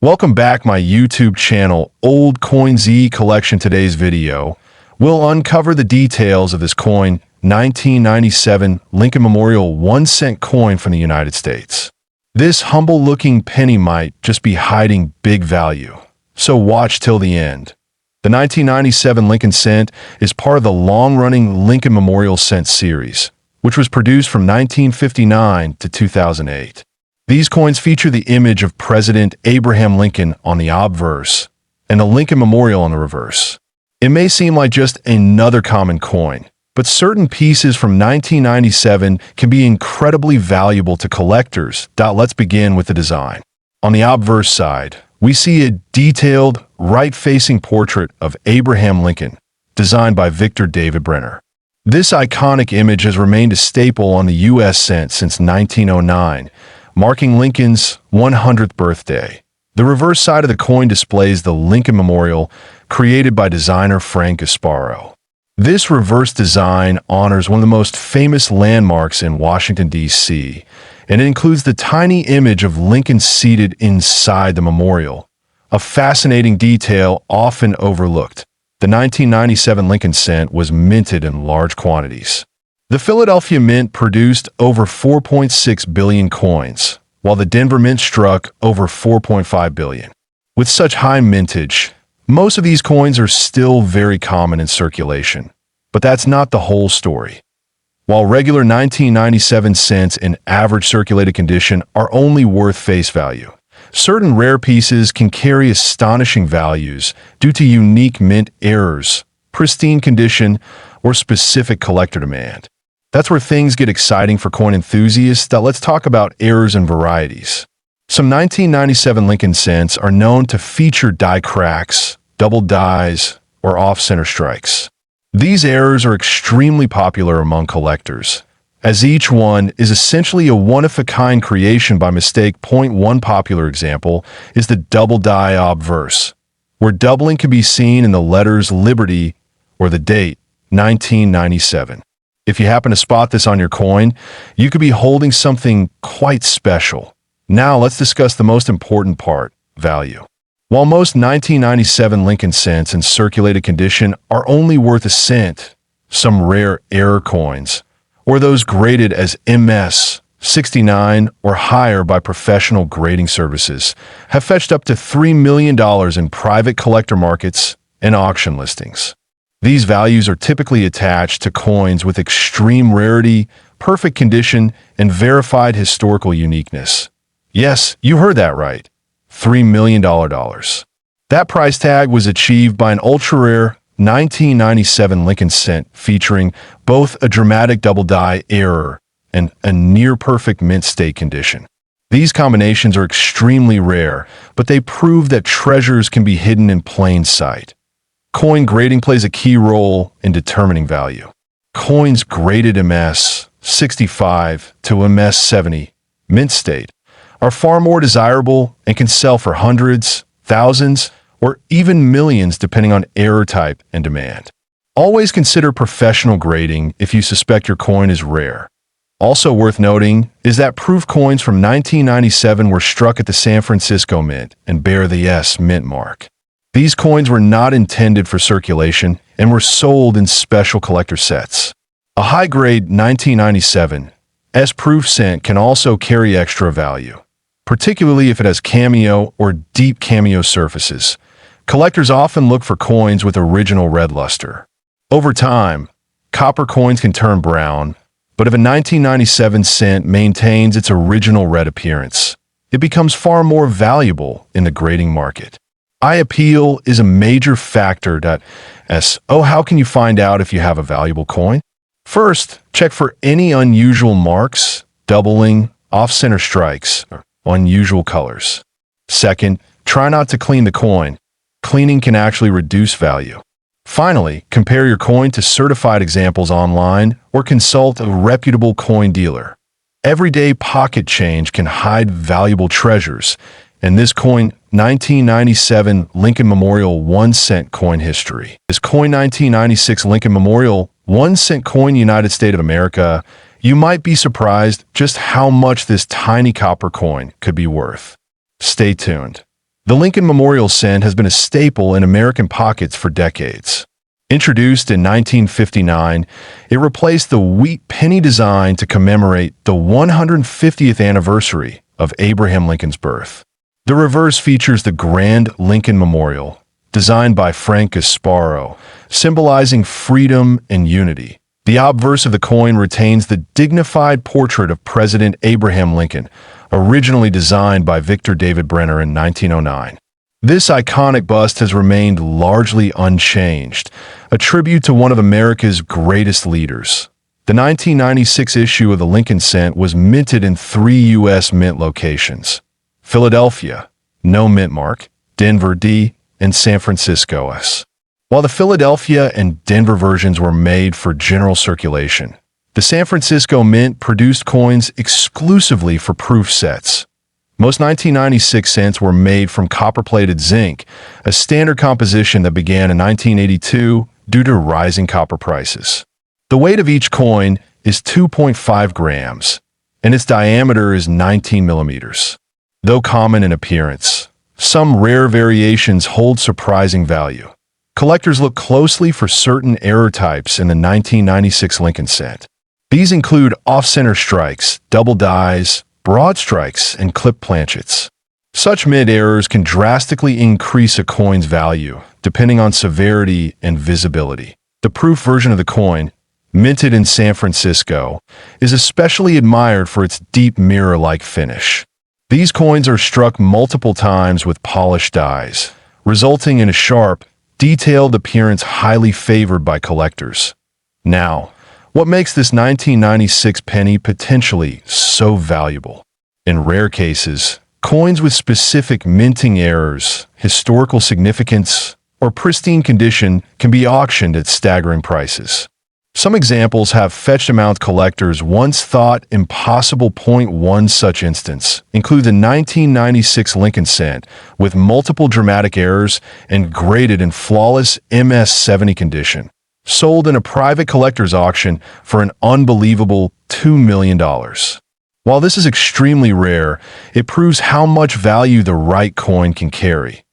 Welcome back my YouTube channel, Old COIN ZEE Collection. Today's video, we'll uncover the details of this coin, 1997 Lincoln Memorial 1-cent coin from the United States. This humble-looking penny might just be hiding big value, so watch till the end. The 1997 Lincoln cent is part of the long-running Lincoln Memorial cent series, which was produced from 1959 to 2008. These coins feature the image of President Abraham Lincoln on the obverse and the Lincoln Memorial on the reverse. It may seem like just another common coin, but certain pieces from 1997 can be incredibly valuable to collectors. Let's begin with the design. On the obverse side, we see a detailed, right-facing portrait of Abraham Lincoln, designed by Victor David Brenner. This iconic image has remained a staple on the U.S. cent since 1909, marking Lincoln's 100th birthday. The reverse side of the coin displays the Lincoln Memorial, created by designer Frank Gasparo. This reverse design honors one of the most famous landmarks in Washington, D.C., and it includes the tiny image of Lincoln seated inside the memorial, a fascinating detail often overlooked. The 1997 Lincoln cent was minted in large quantities. The Philadelphia Mint produced over 4.6 billion coins, while the Denver Mint struck over 4.5 billion. With such high mintage, most of these coins are still very common in circulation. But that's not the whole story. While regular 1997 cents in average circulated condition are only worth face value, certain rare pieces can carry astonishing values due to unique mint errors, pristine condition, or specific collector demand. That's where things get exciting for coin enthusiasts. Let's talk about errors and varieties. Some 1997 Lincoln cents are known to feature die cracks, double dies, or off-center strikes. These errors are extremely popular among collectors, as each one is essentially a one-of-a-kind creation by mistake. One popular example is the double die obverse, where doubling can be seen in the letters Liberty or the date, 1997. If you happen to spot this on your coin, you could be holding something quite special. Now let's discuss the most important part, value. While most 1997 Lincoln cents in circulated condition are only worth a cent, some rare error coins, or those graded as MS 69 or higher by professional grading services, have fetched up to $3 million in private collector markets and auction listings. These values are typically attached to coins with extreme rarity, perfect condition, and verified historical uniqueness. Yes, you heard that right. $3 million. That price tag was achieved by an ultra-rare 1997 Lincoln cent featuring both a dramatic double die error and a near-perfect mint state condition. These combinations are extremely rare, but they prove that treasures can be hidden in plain sight. Coin grading plays a key role in determining value. Coins graded MS 65 to MS 70, mint state, are far more desirable and can sell for hundreds, thousands, or even millions depending on error type and demand. Always consider professional grading if you suspect your coin is rare. Also worth noting is that proof coins from 1997 were struck at the San Francisco Mint and bear the S mint mark. These coins were not intended for circulation and were sold in special collector sets. A high-grade 1997 S-proof cent can also carry extra value, particularly if it has cameo or deep cameo surfaces. Collectors often look for coins with original red luster. Over time, copper coins can turn brown, but if a 1997 cent maintains its original red appearance, it becomes far more valuable in the grading market. Eye appeal is a major factor. How can you find out if you have a valuable coin? First, check for any unusual marks, doubling, off-center strikes, or unusual colors. Second, try not to clean the coin. Cleaning can actually reduce value. Finally, compare your coin to certified examples online or consult a reputable coin dealer. Everyday pocket change can hide valuable treasures, and this coin 1997 Lincoln Memorial 1-cent coin history. This coin 1996 Lincoln Memorial 1-cent coin United States of America, you might be surprised just how much this tiny copper coin could be worth. Stay tuned. The Lincoln Memorial cent has been a staple in American pockets for decades. Introduced in 1959, it replaced the wheat penny design to commemorate the 150th anniversary of Abraham Lincoln's birth. The reverse features the Grand Lincoln Memorial, designed by Frank Gasparo, symbolizing freedom and unity. The obverse of the coin retains the dignified portrait of President Abraham Lincoln, originally designed by Victor David Brenner in 1909. This iconic bust has remained largely unchanged, a tribute to one of America's greatest leaders. The 1996 issue of the Lincoln cent was minted in 3 U.S. mint locations: Philadelphia, no mint mark; Denver, D, and San Francisco, S. While the Philadelphia and Denver versions were made for general circulation, the San Francisco Mint produced coins exclusively for proof sets. Most 1996 cents were made from copper-plated zinc, a standard composition that began in 1982 due to rising copper prices. The weight of each coin is 2.5 grams, and its diameter is 19 millimeters. Though common in appearance, some rare variations hold surprising value. Collectors look closely for certain error types in the 1996 Lincoln cent. These include off-center strikes, double dies, broad strikes, and clip planchets. Such mint errors can drastically increase a coin's value, depending on severity and visibility. The proof version of the coin, minted in San Francisco, is especially admired for its deep mirror-like finish. These coins are struck multiple times with polished dies, resulting in a sharp, detailed appearance highly favored by collectors. Now, what makes this 1996 penny potentially so valuable? In rare cases, coins with specific minting errors, historical significance, or pristine condition can be auctioned at staggering prices. Some examples have fetched amounts collectors once thought impossible. One such instance includes the 1996 Lincoln cent with multiple dramatic errors and graded in flawless MS-70 condition, sold in a private collector's auction for an unbelievable $2 million. While this is extremely rare, it proves how much value the right coin can carry.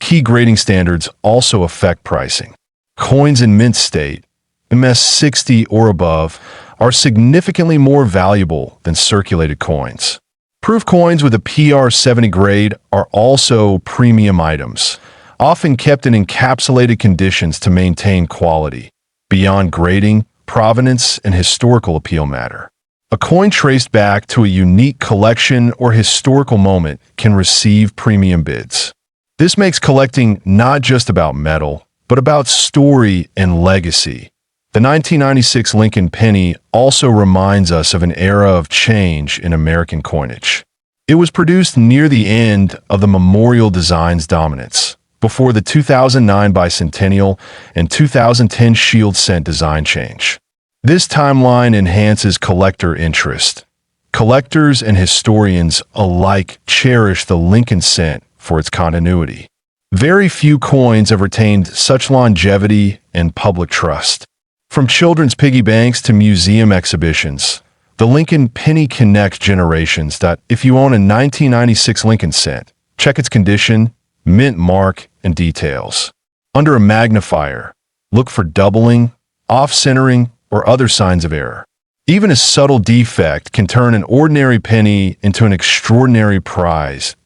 Key grading standards also affect pricing. Coins in mint state, MS-60 or above, are significantly more valuable than circulated coins. Proof coins with a PR-70 grade are also premium items, often kept in encapsulated conditions to maintain quality. Beyond grading, provenance, and historical appeal matter. A coin traced back to a unique collection or historical moment can receive premium bids. This makes collecting not just about metal, but about story and legacy. The 1996 Lincoln penny also reminds us of an era of change in American coinage. It was produced near the end of the memorial design's dominance, before the 2009 bicentennial and 2010 shield cent design change. This timeline enhances collector interest. Collectors and historians alike cherish the Lincoln cent for its continuity. Very few coins have retained such longevity and public trust. From children's piggy banks to museum exhibitions, the Lincoln penny connects generations. If you own a 1996 Lincoln cent, check its condition, mint mark, and details. Under a magnifier, look for doubling, off-centering, or other signs of error. Even a subtle defect can turn an ordinary penny into an extraordinary prize.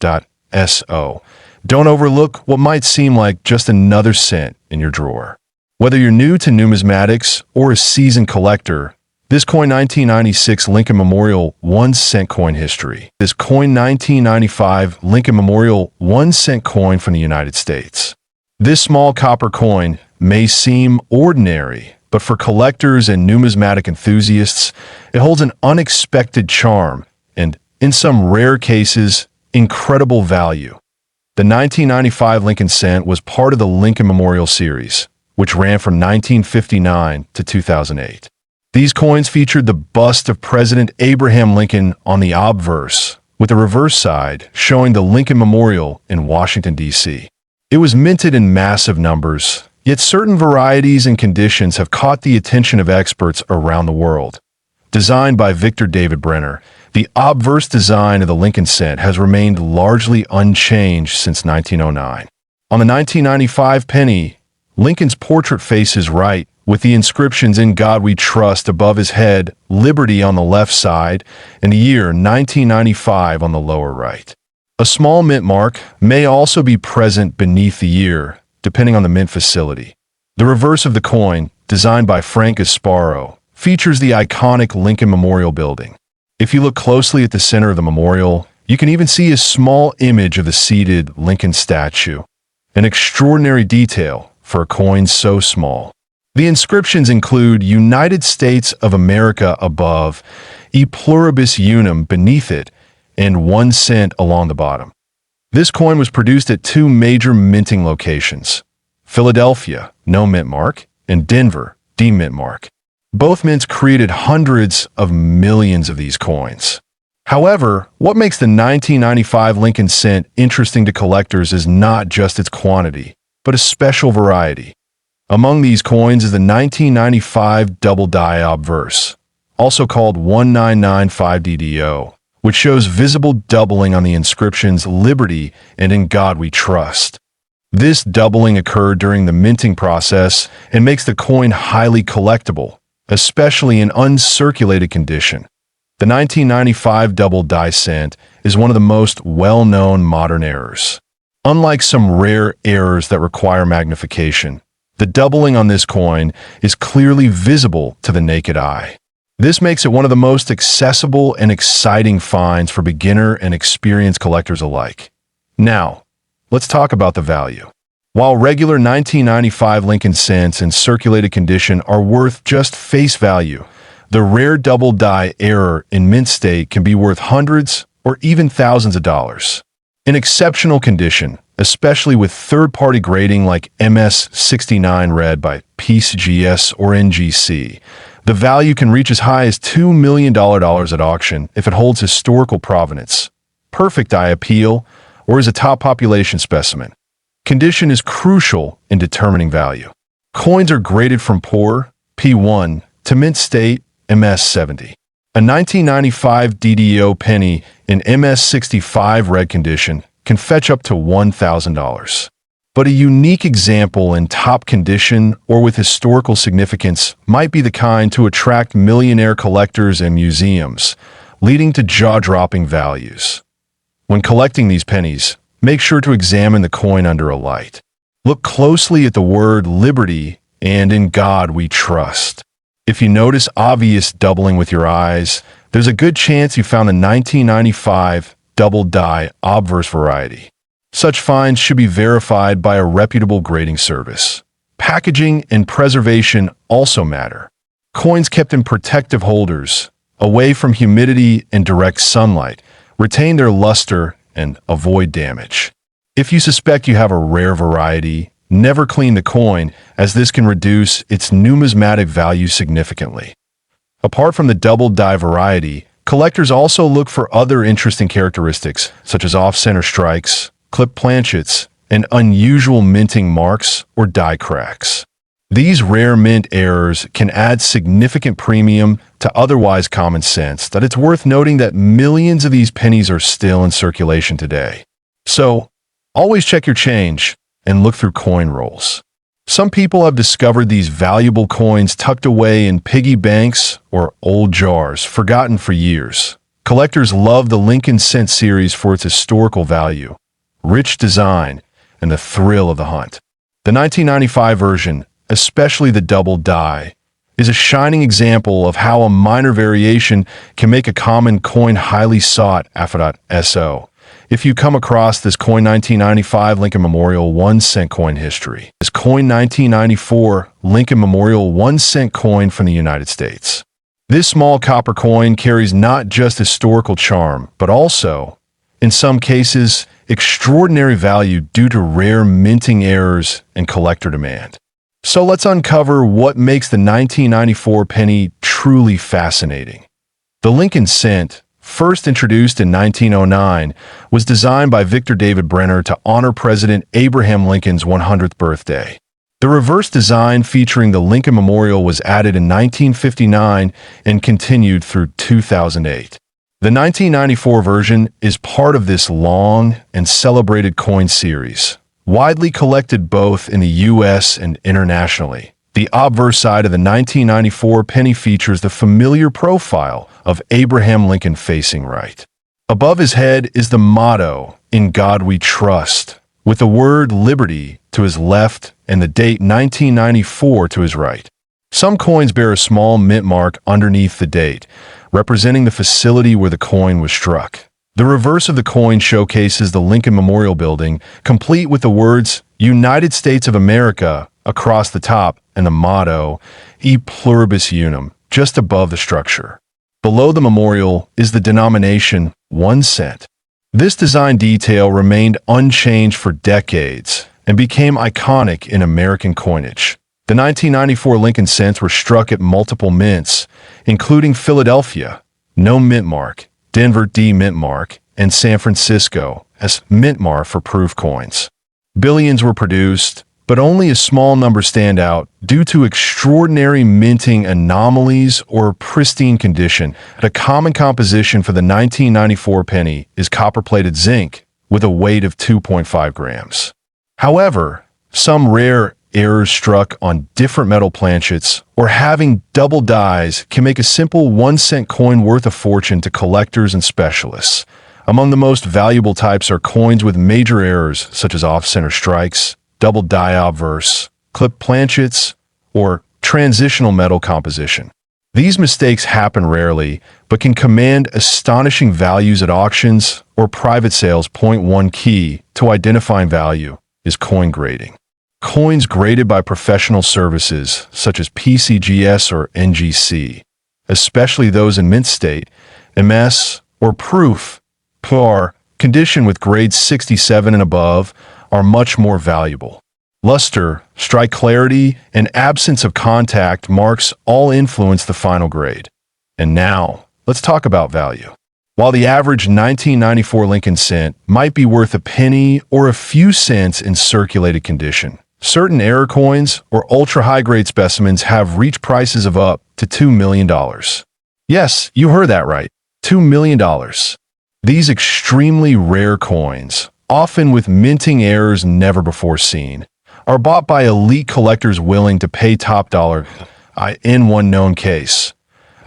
So, don't overlook what might seem like just another cent in your drawer. Whether you're new to numismatics or a seasoned collector, this coin 1996 Lincoln Memorial 1 cent coin history. This coin 1995 Lincoln Memorial 1 cent coin from the United States. This small copper coin may seem ordinary, but for collectors and numismatic enthusiasts, it holds an unexpected charm and, in some rare cases, incredible value. The 1995 Lincoln cent was part of the Lincoln Memorial series, which ran from 1959 to 2008. These coins featured the bust of President Abraham Lincoln on the obverse, with the reverse side showing the Lincoln Memorial in Washington, D.C. It was minted in massive numbers, yet certain varieties and conditions have caught the attention of experts around the world. Designed by Victor David Brenner, the obverse design of the Lincoln cent has remained largely unchanged since 1909. On the 1995 penny, Lincoln's portrait faces right, with the inscriptions "In God We Trust" above his head, "Liberty" on the left side, and the year 1995 on the lower right. A small mint mark may also be present beneath the year, depending on the mint facility. The reverse of the coin, designed by Frank Gasparo, features the iconic Lincoln Memorial Building. If you look closely at the center of the memorial, you can even see a small image of the seated Lincoln statue, an extraordinary detail for a coin so small. The inscriptions include "United States of America" above, "E Pluribus Unum" beneath it, and 1 cent along the bottom. This coin was produced at 2 major minting locations: Philadelphia, no mint mark, and Denver, D mint mark. Both mints created hundreds of millions of these coins. However, what makes the 1995 Lincoln cent interesting to collectors is not just its quantity, but a special variety. Among these coins is the 1995 double die obverse, also called 1995DDO, which shows visible doubling on the inscriptions "Liberty" and "In God We Trust." This doubling occurred during the minting process and makes the coin highly collectible, especially in uncirculated condition. The 1995 double die cent is one of the most well-known modern errors. Unlike some rare errors that require magnification, the doubling on this coin is clearly visible to the naked eye. This makes it one of the most accessible and exciting finds for beginner and experienced collectors alike. Now, let's talk about the value. While regular 1995 Lincoln cents in circulated condition are worth just face value, the rare double die error in mint state can be worth hundreds or even thousands of dollars. In exceptional condition, especially with third-party grading like MS69 read by PCGS or NGC, the value can reach as high as $2 million at auction if it holds historical provenance, perfect eye appeal, or is a top population specimen. Condition is crucial in determining value. Coins are graded from poor, P1, to mint state, MS70. A 1995 DDO penny in MS65 red condition can fetch up to $1,000. But a unique example in top condition or with historical significance might be the kind to attract millionaire collectors and museums, leading to jaw-dropping values. When collecting these pennies, make sure to examine the coin under a light. Look closely at the word "Liberty" and "In God We Trust." If you notice obvious doubling with your eyes, there's a good chance you found a 1995 double die obverse variety. Such finds should be verified by a reputable grading service. Packaging and preservation also matter. Coins kept in protective holders, away from humidity and direct sunlight, retain their luster and avoid damage. If you suspect you have a rare variety, never clean the coin, as this can reduce its numismatic value significantly. Apart from the double die variety, collectors also look for other interesting characteristics, such as off-center strikes, clip planchets, and unusual minting marks or die cracks. These rare mint errors can add significant premium to otherwise common sense that it's worth noting that millions of these pennies are still in circulation today. So, always check your change and look through coin rolls. Some people have discovered these valuable coins tucked away in piggy banks or old jars, forgotten for years. Collectors love the Lincoln cent series for its historical value, rich design, and the thrill of the hunt. The 1995 version, especially the double die, is a shining example of how a minor variation can make a common coin highly sought after. So, if you come across this coin 1995 Lincoln Memorial 1 cent coin history, this coin 1994 Lincoln Memorial 1 cent coin from the United States. This small copper coin carries not just historical charm, but also, in some cases, extraordinary value due to rare minting errors and collector demand. So let's uncover what makes the 1994 penny truly fascinating. The Lincoln cent, first introduced in 1909, was designed by Victor David Brenner to honor President Abraham Lincoln's 100th birthday. The reverse design featuring the Lincoln Memorial was added in 1959 and continued through 2008. The 1994 version is part of this long and celebrated coin series, widely collected both in the U.S. and internationally. The obverse side of the 1994 penny features the familiar profile of Abraham Lincoln facing right. Above his head is the motto, "In God We Trust," with the word liberty to his left and the date 1994 to his right. Some coins bear a small mint mark underneath the date, representing the facility where the coin was struck. The reverse of the coin showcases the Lincoln Memorial Building, complete with the words United States of America across the top and the motto E Pluribus Unum just above the structure. Below the memorial is the denomination 1 cent. This design detail remained unchanged for decades and became iconic in American coinage. The 1994 Lincoln cents were struck at multiple mints, including Philadelphia, no mint mark, Denver D mint mark, and San Francisco as mint mark for proof coins. Billions were produced, but only a small number stand out due to extraordinary minting anomalies or pristine condition. A common composition for the 1994 penny is copper-plated zinc with a weight of 2.5 grams. However, some rare errors struck on different metal planchets or having double dies can make a simple 1 cent coin worth a fortune to collectors and specialists. Among the most valuable types are coins with major errors such as off-center strikes, double die obverse, clipped planchets, or transitional metal composition. These mistakes happen rarely, but can command astonishing values at auctions or private sales. Point one key to identifying value is coin grading. Coins graded by professional services such as PCGS or NGC, especially those in mint state, MS, or proof, PAR, condition with grades 67 and above, are much more valuable. Luster, strike clarity, and absence of contact marks all influence the final grade. And now, let's talk about value. While the average 1994 Lincoln cent might be worth a penny or a few cents in circulated condition, certain error coins or ultra-high-grade specimens have reached prices of up to $2 million. Yes, you heard that right, $2 million. These extremely rare coins, often with minting errors never before seen, are bought by elite collectors willing to pay top dollar. In one known case,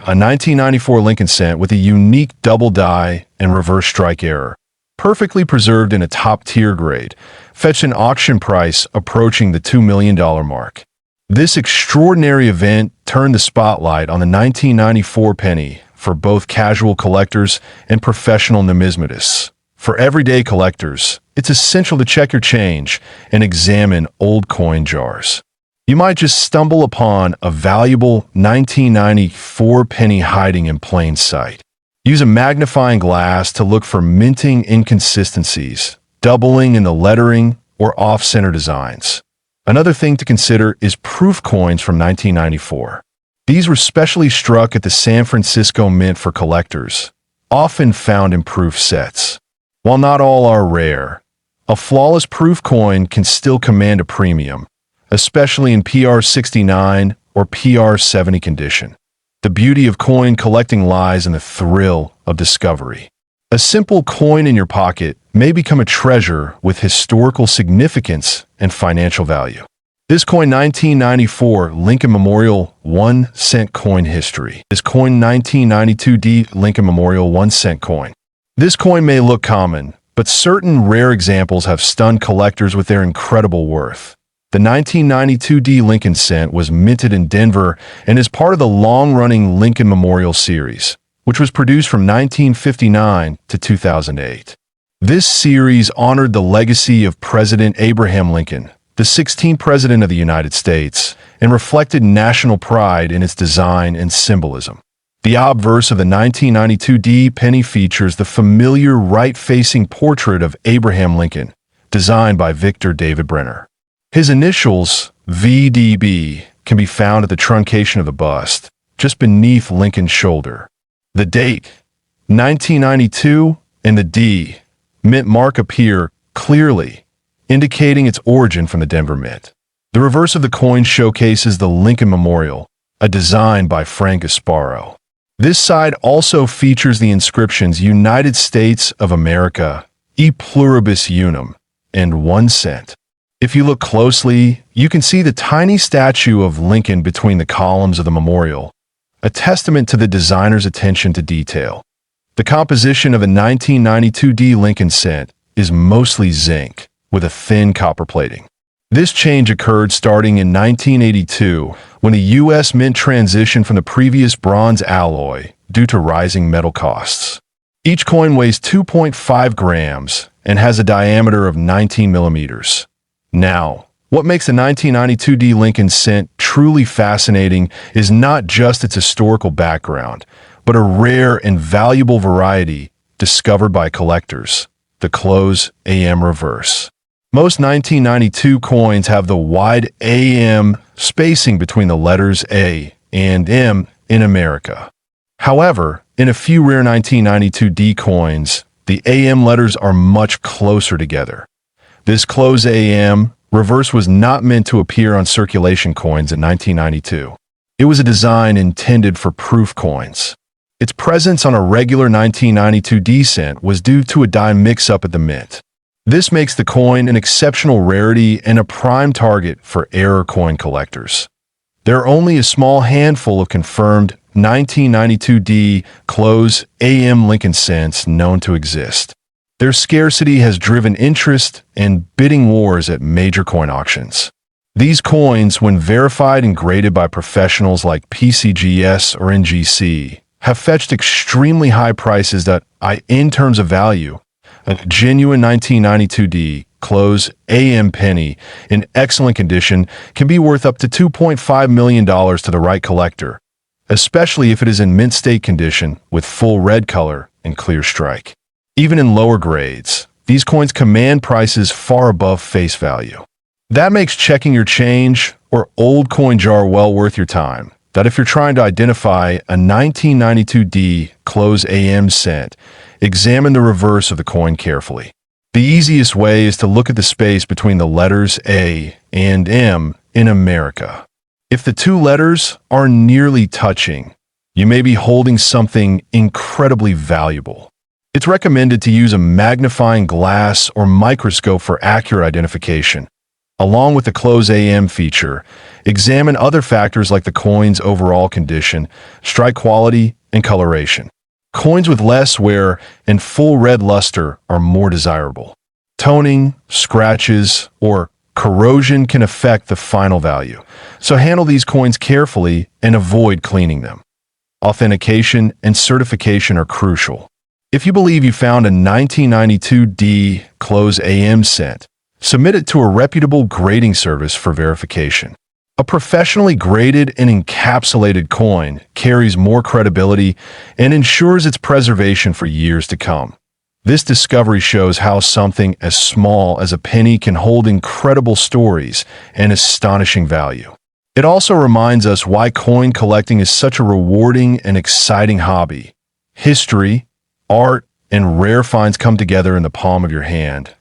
a 1994 Lincoln cent with a unique double die and reverse strike error, perfectly preserved in a top-tier grade, fetched an auction price approaching the $2 million mark. This extraordinary event turned the spotlight on the 1994 penny for both casual collectors and professional numismatists. For everyday collectors, it's essential to check your change and examine old coin jars. You might just stumble upon a valuable 1994 penny hiding in plain sight. Use a magnifying glass to look for minting inconsistencies, doubling in the lettering, or off-center designs. Another thing to consider is proof coins from 1994. These were specially struck at the San Francisco Mint for collectors, often found in proof sets. While not all are rare, a flawless proof coin can still command a premium, especially in PR69 or PR70 condition. The beauty of coin collecting lies in the thrill of discovery. A simple coin in your pocket may become a treasure with historical significance and financial value. This coin 1994 Lincoln Memorial 1 cent coin history. This coin 1992D Lincoln Memorial 1 cent coin. This coin may look common, but certain rare examples have stunned collectors with their incredible worth. The 1992D Lincoln cent was minted in Denver and is part of the long-running Lincoln Memorial series, which was produced from 1959 to 2008. This series honored the legacy of President Abraham Lincoln, the 16th President of the United States, and reflected national pride in its design and symbolism. The obverse of the 1992D penny features the familiar right-facing portrait of Abraham Lincoln, designed by Victor David Brenner. His initials, VDB, can be found at the truncation of the bust, just beneath Lincoln's shoulder. The date, 1992, and the D, mint mark appear clearly, indicating its origin from the Denver Mint. The reverse of the coin showcases the Lincoln Memorial, a design by Frank Gasparo. This side also features the inscriptions United States of America, E Pluribus Unum, and 1 cent. If you look closely, you can see the tiny statue of Lincoln between the columns of the memorial, a testament to the designer's attention to detail. The composition of a 1992D Lincoln cent is mostly zinc, with a thin copper plating. This change occurred starting in 1982, when the U.S. Mint transitioned from the previous bronze alloy due to rising metal costs. Each coin weighs 2.5 grams and has a diameter of 19 millimeters. Now, what makes the 1992D Lincoln cent truly fascinating is not just its historical background, but a rare and valuable variety discovered by collectors, the close AM reverse. Most 1992 coins have the wide AM spacing between the letters A and M in America. However, in a few rare 1992D coins, the AM letters are much closer together. This close AM reverse was not meant to appear on circulation coins in 1992. It was a design intended for proof coins. Its presence on a regular 1992D cent was due to a die mix-up at the mint. This makes the coin an exceptional rarity and a prime target for error coin collectors. There are only a small handful of confirmed 1992D close AM Lincoln cents known to exist. Their scarcity has driven interest and bidding wars at major coin auctions. These coins, when verified and graded by professionals like PCGS or NGC, have fetched extremely high prices that, in terms of value, a genuine 1992D close AM penny in excellent condition can be worth up to $2.5 million to the right collector, especially if it is in mint state condition with full red color and clear strike. Even in lower grades, these coins command prices far above face value. That makes checking your change or old coin jar well worth your time. That if you're trying to identify a 1992D close AM cent, examine the reverse of the coin carefully. The easiest way is to look at the space between the letters A and M in America. If the two letters are nearly touching, you may be holding something incredibly valuable. It's recommended to use a magnifying glass or microscope for accurate identification. Along with the close AM feature, examine other factors like the coin's overall condition, strike quality, and coloration. Coins with less wear and full red luster are more desirable. Toning, scratches, or corrosion can affect the final value, so handle these coins carefully and avoid cleaning them. Authentication and certification are crucial. If you believe you found a 1992D close AM cent, submit it to a reputable grading service for verification. A professionally graded and encapsulated coin carries more credibility and ensures its preservation for years to come. This discovery shows how something as small as a penny can hold incredible stories and astonishing value. It also reminds us why coin collecting is such a rewarding and exciting hobby. History, art, and rare finds come together in the palm of your hand.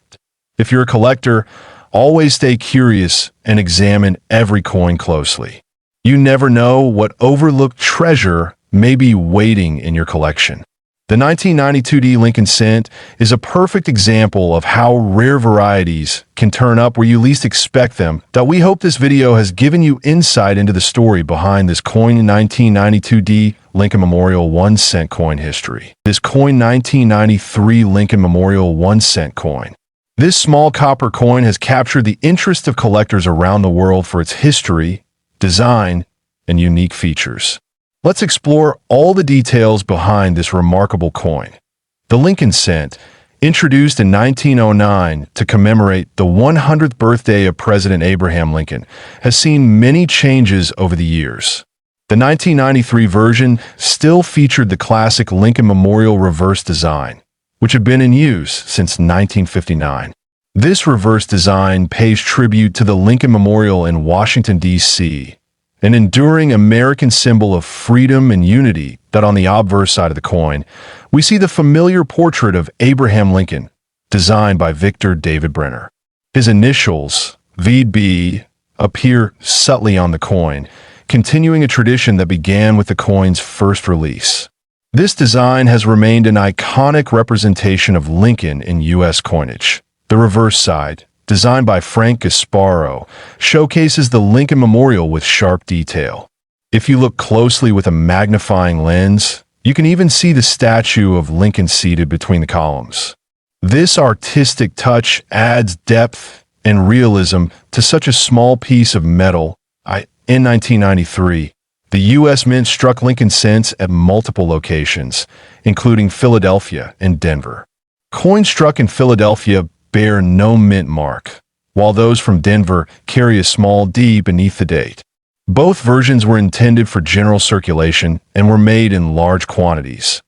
If you're a collector, always stay curious and examine every coin closely. You never know what overlooked treasure may be waiting in your collection. The 1992D Lincoln cent is a perfect example of how rare varieties can turn up where you least expect them. We hope this video has given you insight into the story behind this coin 1992D Lincoln Memorial 1 cent coin history. This coin 1993 Lincoln Memorial 1 cent coin. This small copper coin has captured the interest of collectors around the world for its history, design, and unique features. Let's explore all the details behind this remarkable coin. The Lincoln cent, introduced in 1909 to commemorate the 100th birthday of President Abraham Lincoln, has seen many changes over the years. The 1993 version still featured the classic Lincoln Memorial reverse design, which had been in use since 1959. This reverse design pays tribute to the Lincoln Memorial in Washington, D.C., an enduring American symbol of freedom and unity. That on the obverse side of the coin, we see the familiar portrait of Abraham Lincoln, designed by Victor David Brenner. His initials, VB, appear subtly on the coin, continuing a tradition that began with the coin's first release. This design has remained an iconic representation of Lincoln in U.S. coinage. The reverse side, designed by Frank Gasparo, showcases the Lincoln Memorial with sharp detail. If you look closely with a magnifying lens, you can even see the statue of Lincoln seated between the columns. This artistic touch adds depth and realism to such a small piece of metal. In 1993, the U.S. Mint struck Lincoln cents at multiple locations, including Philadelphia and Denver. Coins struck in Philadelphia bear no mint mark, while those from Denver carry a small D beneath the date. Both versions were intended for general circulation and were made in large quantities.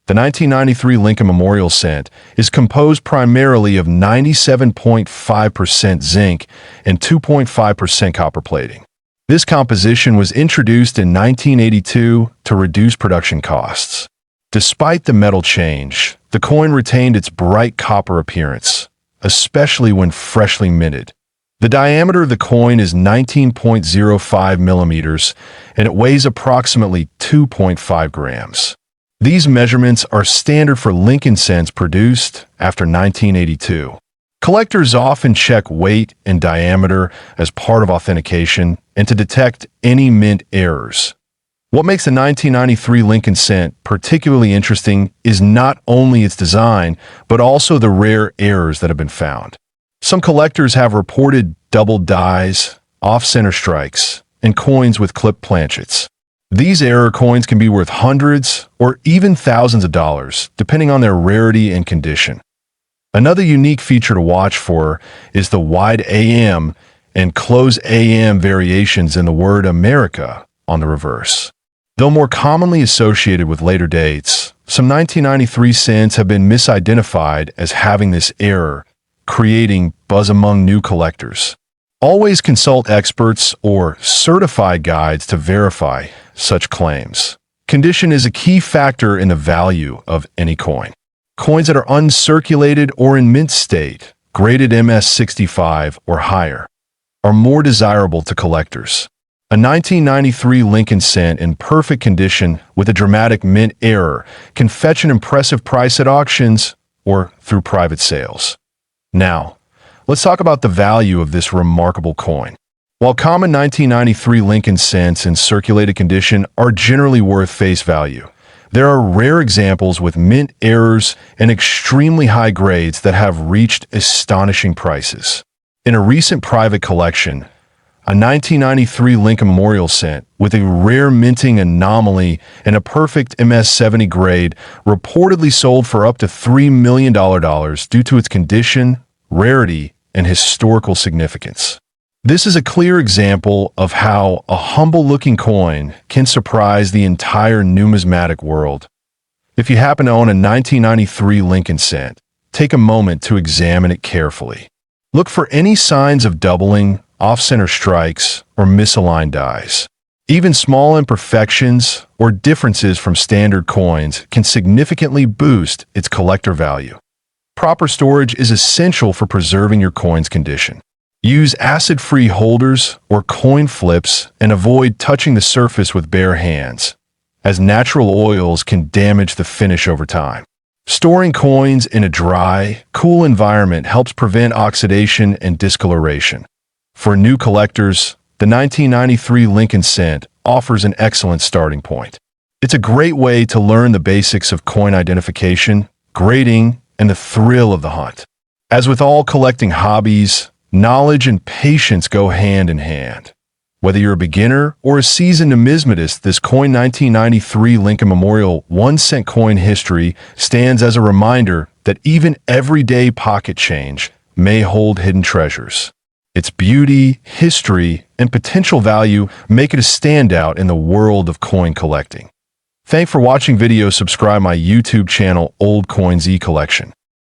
The 1993 Lincoln Memorial cent is composed primarily of 97.5% zinc and 2.5% copper plating. This composition was introduced in 1982 to reduce production costs. Despite the metal change, the coin retained its bright copper appearance, especially when freshly minted. The diameter of the coin is 19.05 millimeters, and it weighs approximately 2.5 grams. These measurements are standard for Lincoln cents produced after 1982. Collectors often check weight and diameter as part of authentication and to detect any mint errors. What makes the 1993 Lincoln cent particularly interesting is not only its design, but also the rare errors that have been found. Some collectors have reported double dies, off-center strikes, and coins with clipped planchets. These error coins can be worth hundreds or even thousands of dollars, depending on their rarity and condition. Another unique feature to watch for is the wide AM and close AM variations in the word America on the reverse. Though more commonly associated with later dates, some 1993 cents have been misidentified as having this error, creating buzz among new collectors. Always consult experts or certified guides to verify such claims. Condition is a key factor in the value of any coin. Coins that are uncirculated or in mint state, graded MS65 or higher, are more desirable to collectors. A 1993 Lincoln cent in perfect condition with a dramatic mint error can fetch an impressive price at auctions or through private sales. Now, let's talk about the value of this remarkable coin. While common 1993 Lincoln cents in circulated condition are generally worth face value, there are rare examples with mint errors and extremely high grades that have reached astonishing prices. In a recent private collection, a 1993 Lincoln Memorial cent with a rare minting anomaly and a perfect MS70 grade reportedly sold for up to $3 million due to its condition, rarity, and historical significance. This is a clear example of how a humble-looking coin can surprise the entire numismatic world. If you happen to own a 1993 Lincoln cent, take a moment to examine it carefully. Look for any signs of doubling, off-center strikes, or misaligned dies. Even small imperfections or differences from standard coins can significantly boost its collector value. Proper storage is essential for preserving your coin's condition. Use acid-free holders or coin flips and avoid touching the surface with bare hands, as natural oils can damage the finish over time. Storing coins in a dry, cool environment helps prevent oxidation and discoloration. For new collectors, the 1993 Lincoln cent offers an excellent starting point. It's a great way to learn the basics of coin identification, grading, and the thrill of the hunt. As with all collecting hobbies, knowledge and patience go hand in hand. Whether you're a beginner or a seasoned numismatist, this coin 1993 Lincoln Memorial 1-cent coin history stands as a reminder that even everyday pocket change may hold hidden treasures. Its beauty, history, and potential value make it a standout in the world of coin collecting. Thanks for watching video. Subscribe my YouTube channel, Old COIN ZEE Collection.